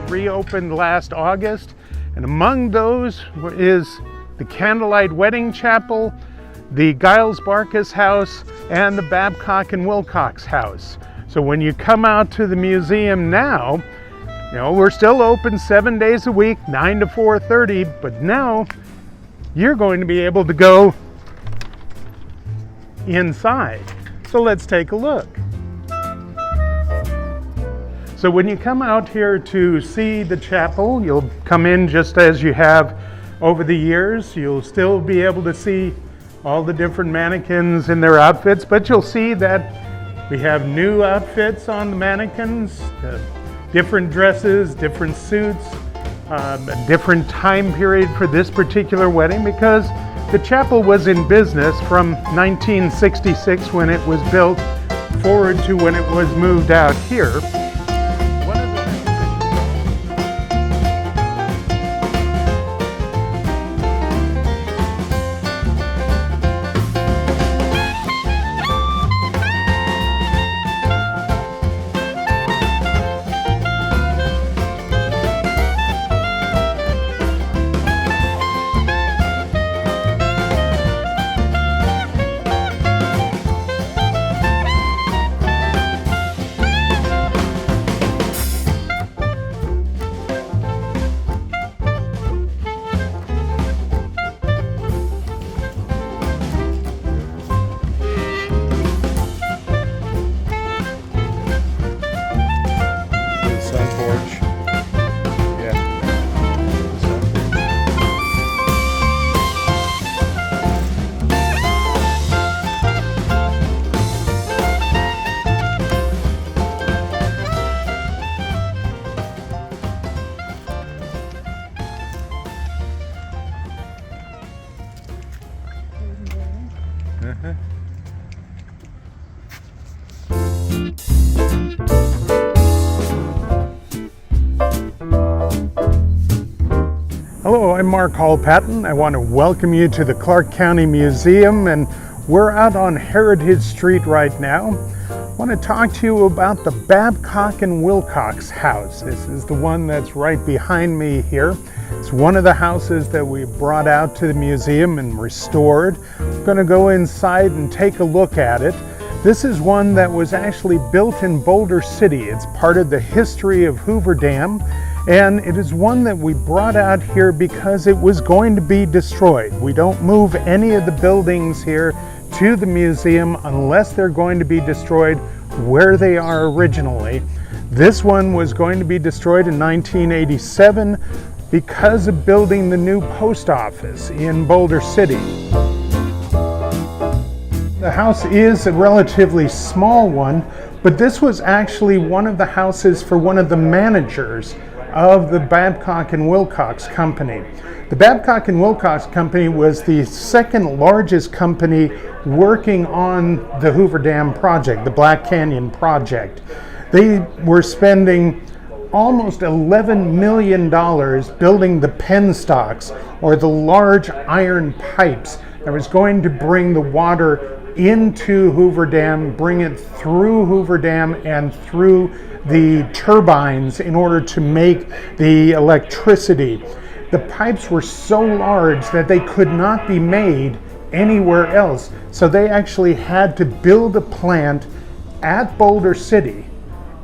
reopened last August. And among those is the Candlelight Wedding Chapel, the Giles Barkas House, and the Babcock and Wilcox House. So when you come out to the museum now, you know, we're still open 7 days a week, 9 to 4:30, but now you're going to be able to go inside. So let's take a look. So when you come out here to see the chapel, you'll come in just as you have over the years. You'll still be able to see all the different mannequins in their outfits, but you'll see that we have new outfits on the mannequins, different dresses, different suits, a different time period for this particular wedding because the chapel was in business from 1966 when it was built forward to when it was moved out here. Hello, I'm Mark Hall-Patton. I want to welcome you to the Clark County Museum, and we're out on Heritage Street right now. I want to talk to you about the Babcock and Wilcox House. This is the one that's right behind me here. It's one of the houses that we brought out to the museum and restored. I'm going to go inside and take a look at it. This is one that was actually built in Boulder City. It's part of the history of Hoover Dam, and it is one that we brought out here because it was going to be destroyed. We don't move any of the buildings here to the museum unless they're going to be destroyed where they are originally. This one was going to be destroyed in 1987 because of building the new post office in Boulder City. The house is a relatively small one, but this was actually one of the houses for one of the managers of the Babcock and Wilcox Company. The Babcock and Wilcox Company was the second largest company working on the Hoover Dam project, the Black Canyon project. They were spending almost $11 million building the penstocks, or the large iron pipes that was going to bring the water into Hoover Dam, bring it through Hoover Dam and through the turbines in order to make the electricity. The pipes were so large that they could not be made anywhere else. So they actually had to build a plant at Boulder City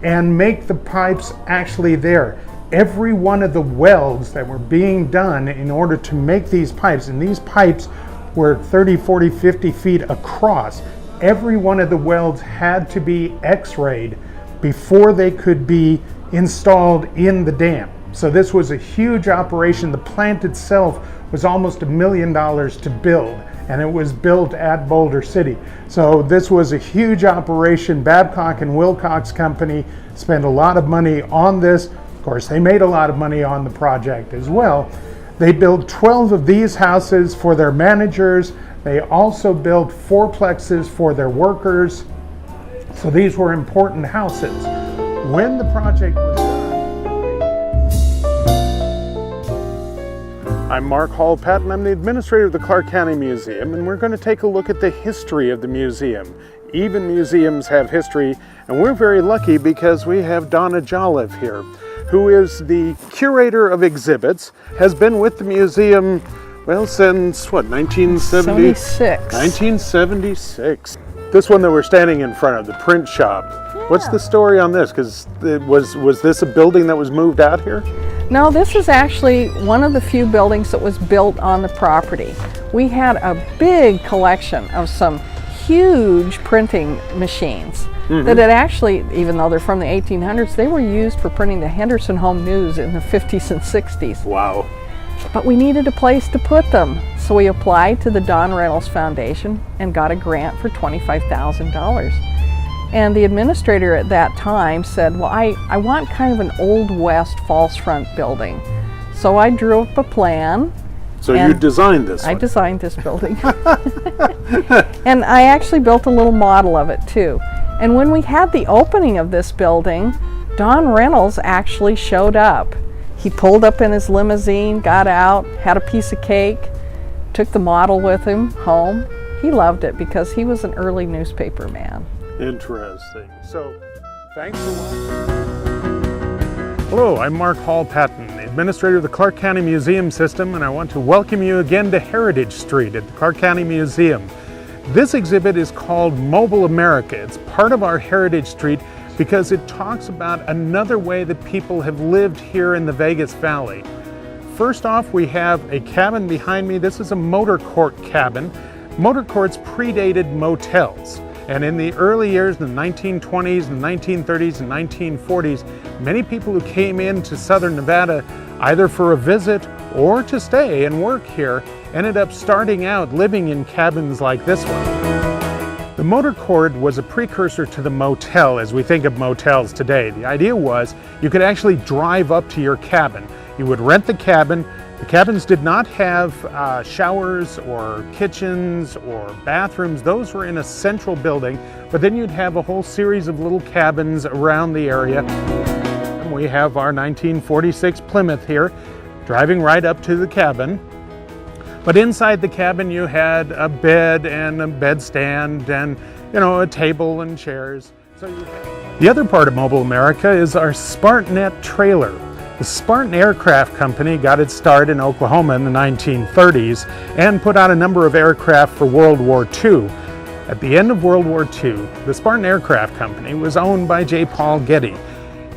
and make the pipes actually there. Every one of the welds that were being done in order to make these pipes, and these pipes were 30, 40, 50 feet across, every one of the welds had to be x-rayed before they could be installed in the dam. So this was a huge operation. The plant itself was almost $1 million to build, and it was built at Boulder City. So this was a huge operation. Babcock and Wilcox Company spent a lot of money on this. Of course, they made a lot of money on the project as well. They built 12 of these houses for their managers. They also built fourplexes for their workers. So these were important houses. When the project was done, I'm Mark Hall-Patton. I'm the administrator of the Clark County Museum, and we're going to take a look at the history of the museum. Even museums have history, and we're very lucky because we have Donna Jolliffe here. who is the curator of exhibits, has been with the museum, well, since what, 1976? This one that we're standing in front of, the print shop. Yeah. What's the story on this? Because was this a building that was moved out here? No, this is actually one of the few buildings that was built on the property. We had a big collection of some huge printing machines that had actually, even though they're from the 1800s, they were used for printing the Henderson Home News in the 50s and 60s. Wow. But we needed a place to put them, so we applied to the Don Reynolds Foundation and got a grant for $25,000. And the administrator at that time said, well, I want kind of an Old West false front building. So I drew up a plan. So you designed this one? I designed this building. And I actually built a little model of it too. And when we had the opening of this building, Don Reynolds actually showed up. He pulled up in his limousine, got out, had a piece of cake, took the model with him home. He loved it because he was an early newspaper man. Interesting. So, thanks for watching. Hello, I'm Mark Hall Patton, the administrator of the Clark County Museum System, and I want to welcome you again to Heritage Street at the Clark County Museum. This exhibit is called Mobile America. It's part of our Heritage Street because it talks about another way that people have lived here in the Vegas Valley. First off, we have a cabin behind me. This is a motor court cabin. Motor courts predated motels. And in the early years, in the 1920s, and 1930s, and 1940s, many people who came into Southern Nevada, either for a visit or to stay and work here, ended up starting out living in cabins like this one. The motor court was a precursor to the motel as we think of motels today. The idea was you could actually drive up to your cabin. You would rent the cabin. The cabins did not have showers or kitchens or bathrooms. Those were in a central building, but then you'd have a whole series of little cabins around the area. And we have our 1946 Plymouth here, driving right up to the cabin. But inside the cabin you had a bed and a bedstand and, you know, a table and chairs. So the other part of Mobile America is our Spartanet trailer. The Spartan Aircraft Company got its start in Oklahoma in the 1930s and put out a number of aircraft for World War II. At the end of World War II, the Spartan Aircraft Company was owned by J. Paul Getty.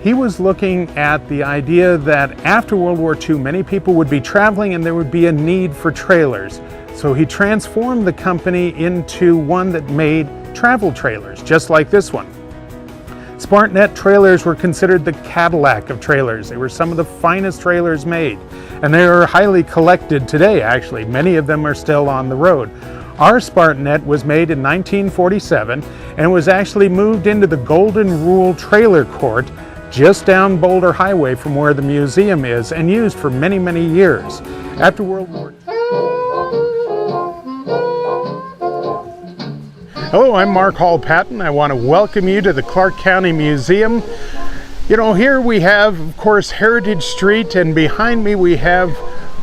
He was looking at the idea that after World War II, many people would be traveling and there would be a need for trailers. So he transformed the company into one that made travel trailers, just like this one. Spartanet trailers were considered the Cadillac of trailers. They were some of the finest trailers made, and they are highly collected today, actually. Many of them are still on the road. Our Spartanet was made in 1947 and was actually moved into the Golden Rule Trailer Court just down Boulder Highway from where the museum is and used for many, many years. After World War II. Hello, I'm Mark Hall Patton. I want to welcome you to the Clark County Museum. You know, here we have, of course, Heritage Street, and behind me we have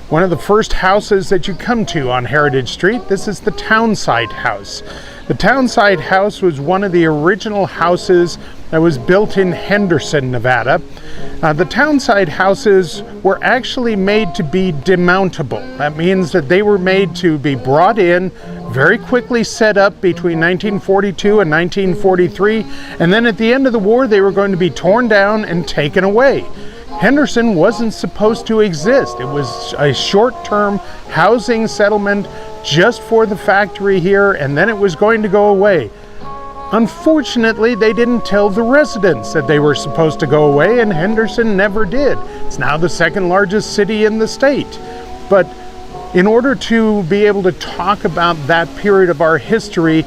one of the first houses that you come to on Heritage Street. This is the Townsite House. The Townsite House was one of the original houses that was built in Henderson, Nevada. The Townsite houses were actually made to be demountable. That means that they were made to be brought in, very quickly set up between 1942 and 1943, and then at the end of the war they were going to be torn down and taken away. Henderson wasn't supposed to exist. It was a short-term housing settlement just for the factory here, and then it was going to go away. Unfortunately, they didn't tell the residents that they were supposed to go away, and Henderson never did. It's now the second largest city in the state. But in order to be able to talk about that period of our history,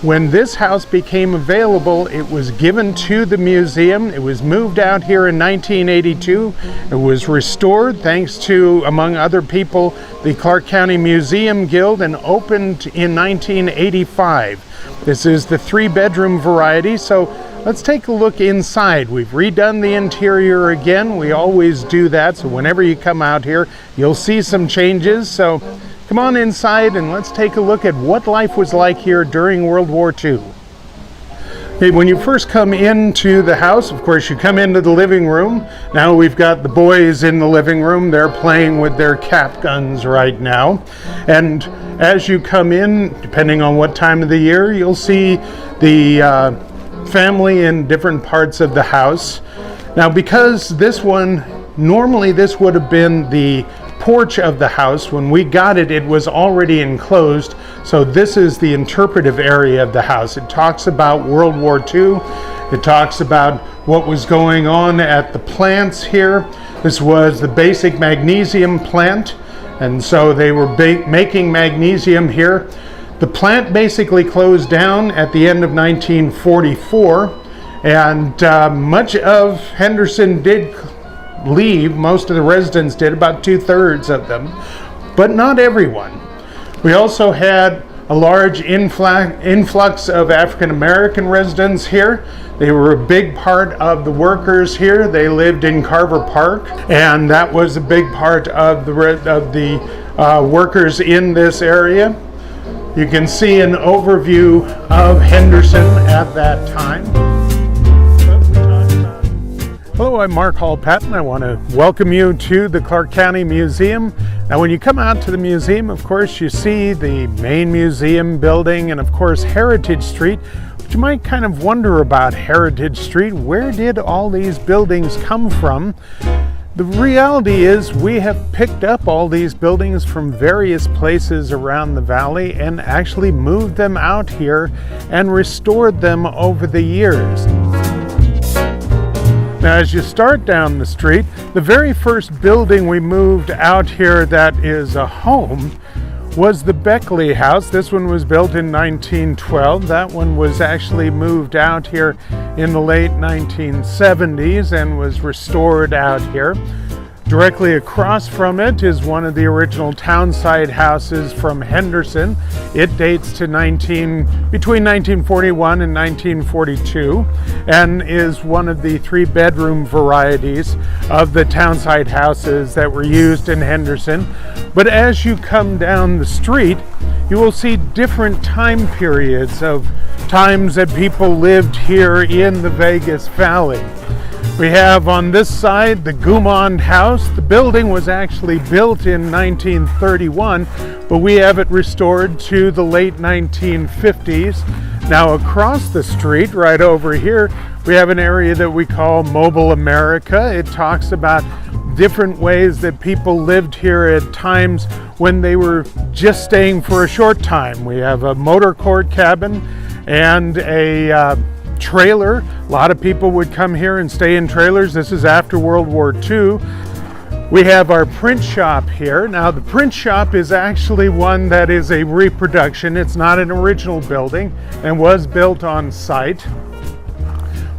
when this house became available, it was given to the museum. It was moved out here in 1982. It was restored thanks to, among other people, the Clark County Museum Guild, and opened in 1985. This is the 3-bedroom variety, so let's take a look inside. We've redone the interior again. We always do that, so whenever you come out here, you'll see some changes. So come on inside and let's take a look at what life was like here during World War II. Okay, when you first come into the house, of course, you come into the living room. Now we've got the boys in the living room. They're playing with their cap guns right now. And as you come in, depending on what time of the year, you'll see the family in different parts of the house. Now, because normally this would have been the porch of the house. When we got it, it was already enclosed. So this is the interpretive area of the house. It talks about World War II. It talks about what was going on at the plants here. This was the basic magnesium plant. And so they were making magnesium here. The plant basically closed down at the end of 1944. And much of Henderson did leave. Most of the residents did, about 2/3 of them, but not everyone. We also had a large influx of African American residents here. They were a big part of the workers here. They lived in Carver Park, and that was a big part of the workers in this area. You can see an overview of Henderson at that time. Hello, I'm Mark Hall Patton. I want to welcome you to the Clark County Museum. Now, when you come out to the museum, of course, you see the main museum building and, of course, Heritage Street. But you might kind of wonder about Heritage Street. Where did all these buildings come from? The reality is we have picked up all these buildings from various places around the valley and actually moved them out here and restored them over the years. Now, as you start down the street, the very first building we moved out here that is a home was the Beckley House. This one was built in 1912. That one was actually moved out here in the late 1970s and was restored out here. Directly across from it is one of the original townsite houses from Henderson. It dates to between 1941 and 1942 and is one of the 3-bedroom varieties of the townsite houses that were used in Henderson. But as you come down the street, you will see different time periods of times that people lived here in the Vegas Valley. We have on this side the Gaumond House. The building was actually built in 1931, but we have it restored to the late 1950s. Now across the street, right over here, we have an area that we call Mobile America. It talks about different ways that people lived here at times when they were just staying for a short time. We have a motor court cabin and a trailer. A lot of people would come here and stay in trailers. This is after World War II. We have our print shop here. Now, the print shop is actually one that is a reproduction. It's not an original building and was built on site,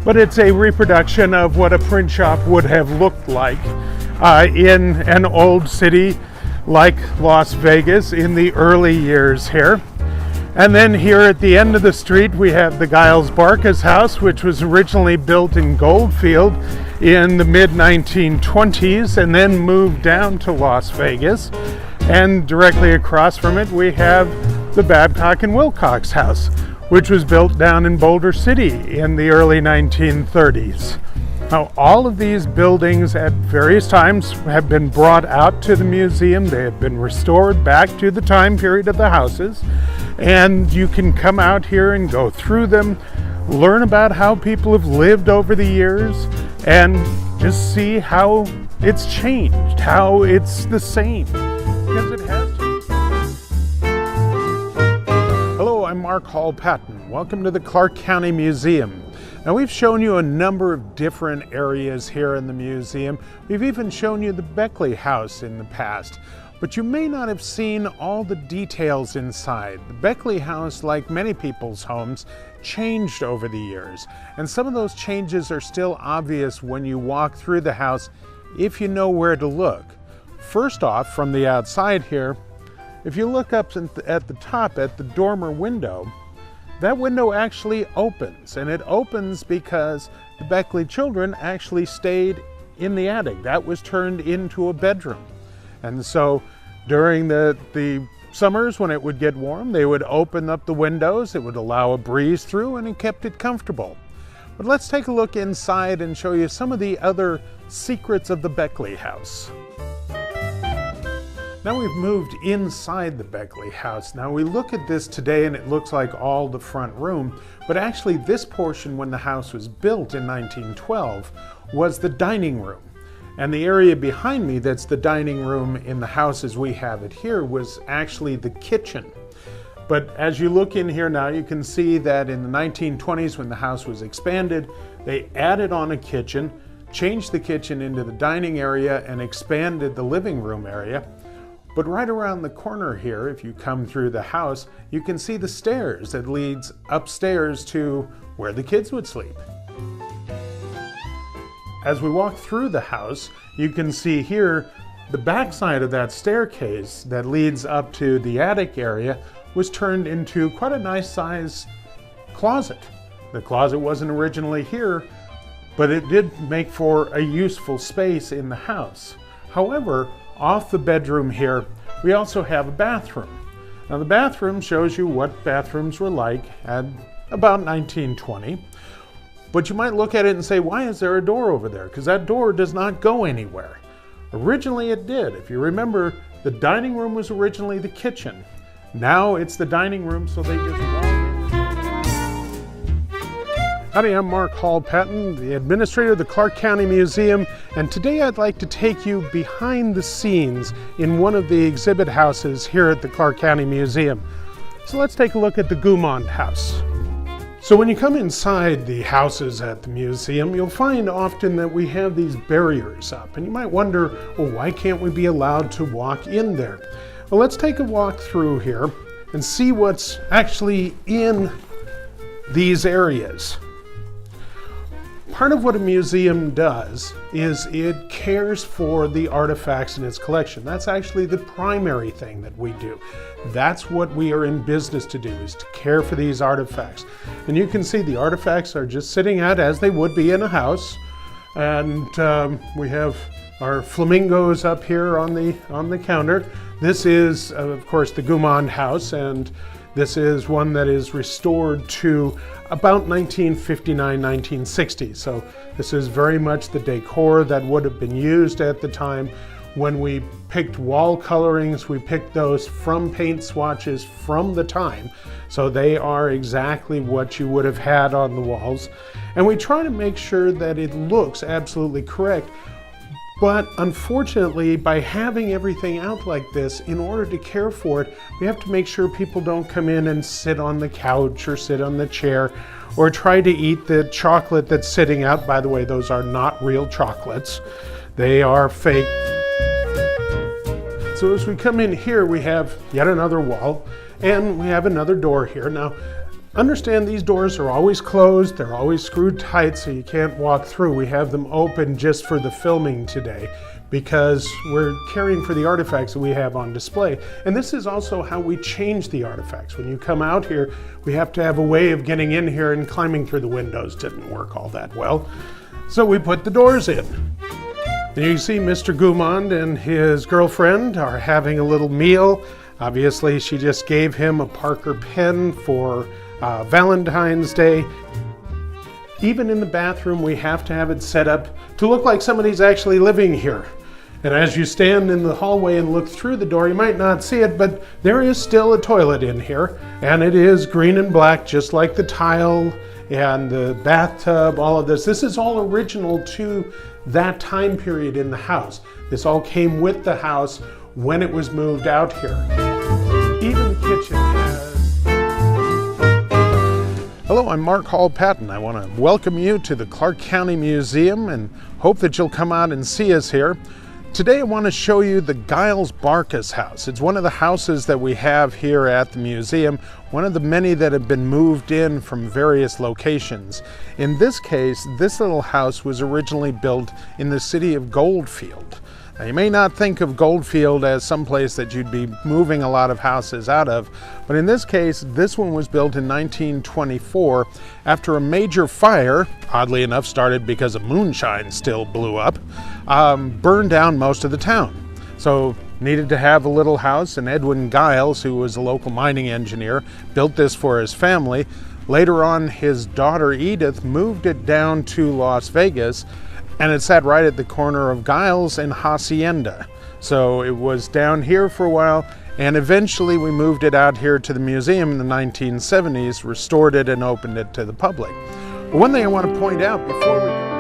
but it's a reproduction of what a print shop would have looked like in an old city like Las Vegas in the early years here. And then here at the end of the street, we have the Giles Barkas house, which was originally built in Goldfield in the mid-1920s and then moved down to Las Vegas. And directly across from it, we have the Babcock and Wilcox house, which was built down in Boulder City in the early 1930s. Now, all of these buildings at various times have been brought out to the museum. They have been restored back to the time period of the houses. And you can come out here and go through them, learn about how people have lived over the years, and just see how it's changed, how it's the same, because it has changed. Hello, I'm Mark Hall Patton. Welcome to the Clark County Museum. Now, we've shown you a number of different areas here in the museum. We've even shown you the Beckley House in the past, but you may not have seen all the details inside. The Beckley House, like many people's homes, changed over the years, and some of those changes are still obvious when you walk through the house if you know where to look. First off, from the outside here, if you look up at the top at the dormer window, that window actually opens, and it opens because the Beckley children actually stayed in the attic. That was turned into a bedroom. And so during the Summers, when it would get warm, they would open up the windows. It would allow a breeze through and it kept it comfortable. But let's take a look inside and show you some of the other secrets of the Beckley house. Now we've moved inside the Beckley house. Now we look at this today and it looks like all the front room, but actually this portion, when the house was built in 1912, was the dining room. And the area behind me that's the dining room in the house as we have it here was actually the kitchen. But as you look in here now, you can see that in the 1920s, when the house was expanded, they added on a kitchen, changed the kitchen into the dining area, and expanded the living room area. But right around the corner here, if you come through the house, you can see the stairs that leads upstairs to where the kids would sleep. As we walk through the house, you can see here the backside of that staircase that leads up to the attic area was turned into quite a nice size closet. The closet wasn't originally here, but it did make for a useful space in the house. However, off the bedroom here, we also have a bathroom. Now the bathroom shows you what bathrooms were like at about 1920. But you might look at it and say, why is there a door over there? Because that door does not go anywhere. Originally it did. If you remember, the dining room was originally the kitchen. Now it's the dining room, so they just walk in. Howdy, I'm Mark Hall Patton, the administrator of the Clark County Museum, and today I'd like to take you behind the scenes in one of the exhibit houses here at the Clark County Museum. So let's take a look at the Gaumond House. So when you come inside the houses at the museum, you'll find often that we have these barriers up. And you might wonder, well, why can't we be allowed to walk in there? Well, let's take a walk through here and see what's actually in these areas. Part of what a museum does is it cares for the artifacts in its collection. That's actually the primary thing that we do. That's what we are in business to do, is to care for these artifacts. And you can see the artifacts are just sitting out as they would be in a house. And we have our flamingos up here on the counter. This is, of course, the Gaumond house, and this is one that is restored to about 1959, 1960. So this is very much the decor that would have been used at the time. When we picked wall colorings, we picked those from paint swatches from the time. So they are exactly what you would have had on the walls. And we try to make sure that it looks absolutely correct. But unfortunately, by having everything out like this, in order to care for it, we have to make sure people don't come in and sit on the couch or sit on the chair or try to eat the chocolate that's sitting out. By the way, those are not real chocolates. They are fake. So as we come in here, we have yet another wall and we have another door here. Now, understand these doors are always closed, they're always screwed tight so you can't walk through. We have them open just for the filming today because we're caring for the artifacts that we have on display. And this is also how we change the artifacts. When you come out here, we have to have a way of getting in here, and climbing through the windows didn't work all that well. So we put the doors in. And you see Mr. Gaumond and his girlfriend are having a little meal. Obviously, she just gave him a Parker pen for Valentine's Day. Even in the bathroom, we have to have it set up to look like somebody's actually living here. And as you stand in the hallway and look through the door, you might not see it, but there is still a toilet in here, and it is green and black, just like the tile and the bathtub, all of this. This is all original to that time period in the house. This all came with the house when it was moved out here. Even the kitchen has... Hello, I'm Mark Hall Patton. I want to welcome you to the Clark County Museum and hope that you'll come out and see us here. Today I want to show you the Giles Barkis house. It's one of the houses that we have here at the museum, one of the many that have been moved in from various locations. In this case, this little house was originally built in the city of Goldfield. Now, you may not think of Goldfield as someplace that you'd be moving a lot of houses out of, but in this case, this one was built in 1924 after a major fire, oddly enough started because a moonshine still blew up, burned down most of the town. So needed to have a little house, and Edwin Giles, who was a local mining engineer, built this for his family. Later on, his daughter Edith moved it down to Las Vegas, and it sat right at the corner of Giles and Hacienda. So it was down here for a while, and eventually we moved it out here to the museum in the 1970s, restored it, and opened it to the public. But one thing I want to point out before we